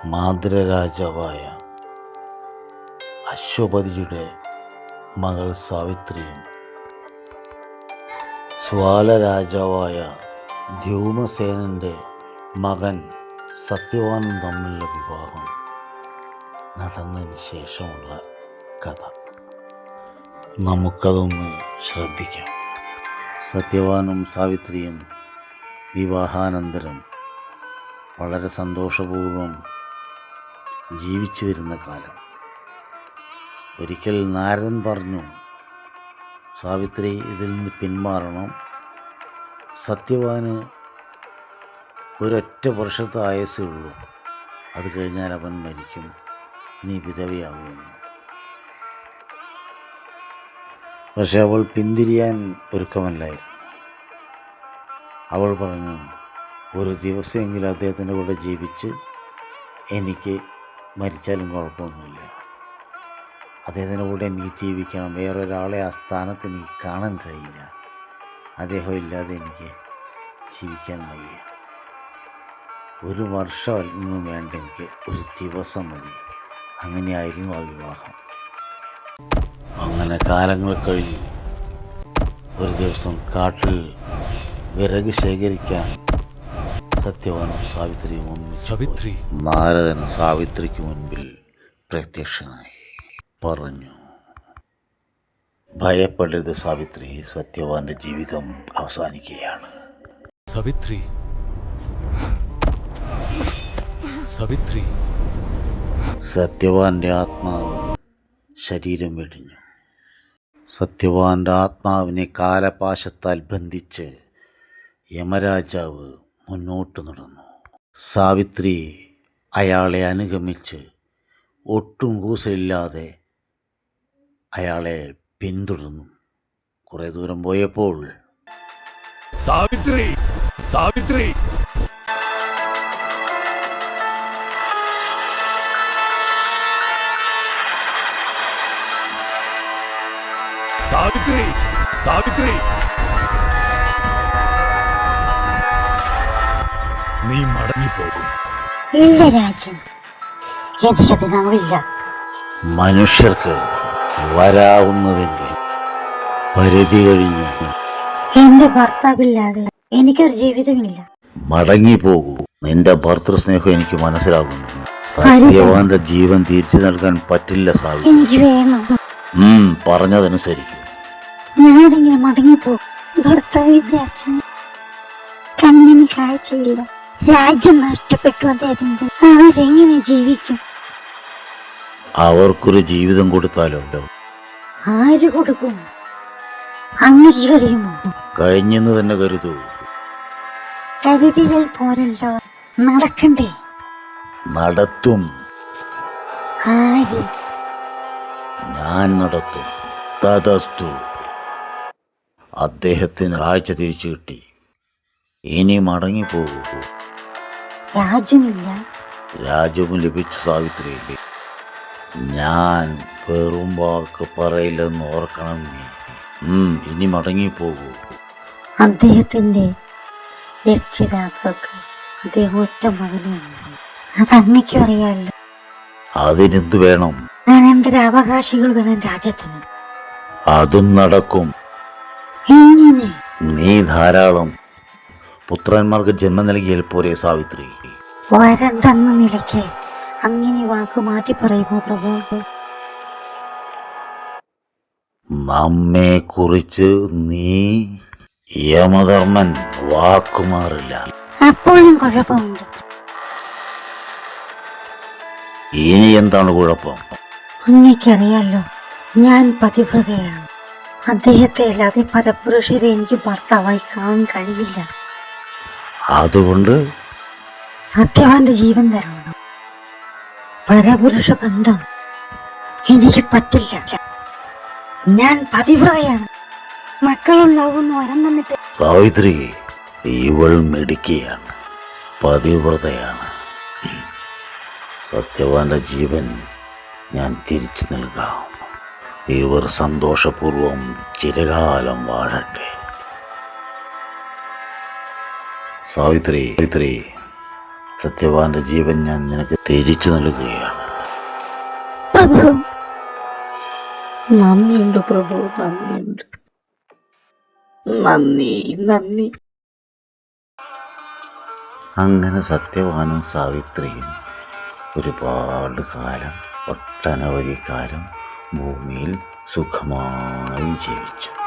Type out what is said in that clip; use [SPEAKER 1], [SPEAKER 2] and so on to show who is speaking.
[SPEAKER 1] മാതൃരാജാവായ അശ്വപതിയുടെ മകൾ സാവിത്രിയും സ്വാലരാജാവായ ധ്യൂമസേനൻ്റെ മകൻ സത്യവാനും തമ്മിലുള്ള വിവാഹം നടന്നതിന് ശേഷമുള്ള കഥ നമുക്കതൊന്ന് ശ്രദ്ധിക്കാം. സത്യവാനും സാവിത്രിയും വിവാഹാനന്തരം വളരെ സന്തോഷപൂർവ്വം ജീവിച്ചു വരുന്ന കാലം. ഒരിക്കൽ നാരദൻ പറഞ്ഞു, സാവിത്രി ഇതിൽ നിന്ന് പിന്മാറണം, സത്യവാന് ഒരൊറ്റ വർഷത്തെ ആയുസ്സേ ഉള്ളൂ, അത് കഴിഞ്ഞാൽ അവൻ മരിക്കും, നീ വിധവയാകുമെന്ന്. പക്ഷെ അവൾ പിന്തിരിയാൻ ഒരുക്കമല്ലായിരുന്നു. അവൾ പറഞ്ഞു, ഒരു ദിവസമെങ്കിലും അദ്ദേഹത്തിൻ്റെ കൂടെ ജീവിച്ച് എനിക്ക് മരിച്ചാലും കുഴപ്പമൊന്നുമില്ല, അദ്ദേഹത്തിൻ്റെ കൂടെ എനിക്ക് ജീവിക്കണം, വേറൊരാളെ ആ സ്ഥാനത്ത് എനിക്ക് കാണാൻ കഴിയില്ല, അദ്ദേഹം ഇല്ലാതെ എനിക്ക് ജീവിക്കാൻ വയ്യ, ഒരു വർഷമൊന്നും വേണ്ട, എനിക്ക് ഒരു ദിവസം മതി. അങ്ങനെയായിരുന്നു ആ വിവാഹം. അങ്ങനെ കാലങ്ങൾ കഴിഞ്ഞു. ഒരു ദിവസം കാട്ടിൽ വിറക് ശേഖരിക്കാൻ സത്യവാനും സാവിത്രിയും ഒന്നിച്ചു. നാരദൻ സാവിത്രിക്ക് മുൻപിൽ പ്രത്യക്ഷനായി പറഞ്ഞു, ഭയപ്പെടരുത് സാവിത്രി, സത്യവാന്റെ ജീവിതം അവസാനിക്കുകയാണ്.
[SPEAKER 2] സാവിത്രി, സാവിത്രി.
[SPEAKER 1] സത്യവാന്റെ ആത്മാവ് ശരീരം വെടിഞ്ഞു. സത്യവാന്റെ ആത്മാവിനെ കാലപാശത്താൽ ബന്ധിച്ച് യമരാജാവ് മുന്നോട്ട് നടന്നു. സാവിത്രി അയാളെ അനുഗമിച്ച് ഒട്ടും കൂസലില്ലാതെ അയാളെ പിന്തുടർന്നു. കുറെ ദൂരം പോയപ്പോൾ
[SPEAKER 2] സാവിത്രി, സാവിത്രി, സാവിത്രി, സാവിത്രി, നീ മടങ്ങിപ്പോകും.
[SPEAKER 3] ഇല്ല രാജൻ, എനിക്കതിനാവില്ല.
[SPEAKER 1] മനുഷ്യർക്ക് വരാവുന്നതിൻ്റെ പരിധി കഴിഞ്ഞു.
[SPEAKER 3] എന്റെ ഭർത്താവില്ലാതെ എനിക്കൊരു ജീവിതമില്ല.
[SPEAKER 1] മടങ്ങിപ്പോകൂ, നിന്റെ ഭർത്തൃസ്നേഹം എനിക്ക് മനസ്സിലാകുന്നു. സത്യവാന്റെ ജീവൻ തിരിച്ചു നൽകാൻ പറ്റില്ല സാവിത്രി.
[SPEAKER 3] എനിക്ക് വേണം.
[SPEAKER 1] പറഞ്ഞതനുസരിക്കും.
[SPEAKER 3] ഞാനിങ്ങനെ മടങ്ങിപ്പോകും. ഭർത്താവിന്റെ അച്ഛന് കണ്ണിന് കാഴ്ചയില്ല, രാജ്യം നഷ്ടപ്പെട്ടു അദ്ദേഹത്തിന്. അവരെങ്ങനെ ജീവിക്കും?
[SPEAKER 1] അവർക്കൊരു ജീവിതം കൊടുത്താലോ?
[SPEAKER 3] ആര് കൊടുക്കും? അങ്ങക്ക് കഴിയുമോ?
[SPEAKER 1] കഴിഞ്ഞെന്ന് തന്നെ കരുതൂ.
[SPEAKER 3] കരുതികൾ പോരല്ലോ, നടക്കണ്ടേ?
[SPEAKER 1] നടത്തും.
[SPEAKER 3] ആര്?
[SPEAKER 1] ഞാൻ നടത്തും. തതസ്തു. അദ്ദേഹത്തിന് കാഴ്ച തിരിച്ചു കിട്ടി. ഇനി മടങ്ങിപ്പോകൂ.
[SPEAKER 3] രാജ്യമില്ല.
[SPEAKER 1] രാജ്യവും ലഭിച്ചു സാവിത്രി. ഞാൻ വെറും വാക്ക് പറയില്ലെന്ന് ഓർക്കണം നീ. ഇനി മടങ്ങിപ്പോകൂ.
[SPEAKER 3] അദ്ദേഹത്തിന്റെ രക്ഷിതാക്കൾക്ക് അദ്ദേഹം ഒറ്റ മകനുണ്ട്. അതങ്ങയ്ക്കും അറിയാമല്ലോ.
[SPEAKER 1] അതിനെന്ത് വേണം?
[SPEAKER 3] അനന്തരാവകാശികൾ വേണം രാജ്യത്തിന്.
[SPEAKER 1] അതും നടക്കും.
[SPEAKER 3] എങ്ങനെ?
[SPEAKER 1] നീ ധാരാളം പുത്രന്മാർക്ക് ജന്മം നൽകിയാൽ പോരെ സാവിത്രി?
[SPEAKER 3] വരം തന്ന നിലയ്ക്ക് അങ്ങനെ വാക്ക് മാറ്റി പറയുമോ പ്രഭു?
[SPEAKER 1] നമ്മെ കുറിച്ച് നീ യമധർമ്മൻ വാക്കുമാറില്ല.
[SPEAKER 3] അപ്പോഴും കുഴപ്പമുണ്ട്.
[SPEAKER 1] ഇനി എന്താണ് കുഴപ്പം?
[SPEAKER 3] അങ്ങയ്ക്കറിയാലോ, ഞാൻ പതിവ്രതയാണ്. അദ്ദേഹത്തെ അല്ലാതെ പരപുരുഷരെ എനിക്ക് ഭർത്താവായി കാണാൻ കഴിയില്ല.
[SPEAKER 1] അതുകൊണ്ട്
[SPEAKER 3] സത്യവാന്റെ ജീവൻ തരണം. പരപുരുഷ ബന്ധം എനിക്ക് പറ്റില്ല. ഞാൻ പതിവ്രതയാണ്. മക്കളുണ്ടാവുമെന്ന് വരം തന്നിട്ട്.
[SPEAKER 1] സാവിത്രി, ഇവൾ മിടുക്കിയാണ്, പതിവ്രതയാണ്. സത്യവാന്റെ ജീവൻ ഞാൻ തിരിച്ചു നൽകാം. ഇവർ സന്തോഷപൂർവം ചിരകാലം വാഴട്ടെ. സാവിത്രി, സത്യവാന്റെ ജീവൻ ഞാൻ നിനക്ക് തിരിച്ചു നൽകുകയാണ്.
[SPEAKER 3] പ്രഭു, നന്ദിയുണ്ട് പ്രഭു, നന്ദിയുണ്ട്. നന്ദി നന്ദി.
[SPEAKER 1] അങ്ങനെ സത്യവാനും സാവിത്രിയും ഒരുപാട് കാലം, ഒട്ടനവധി കാലം ഭൂമിയിൽ സുഖമായി ജീവിച്ചു.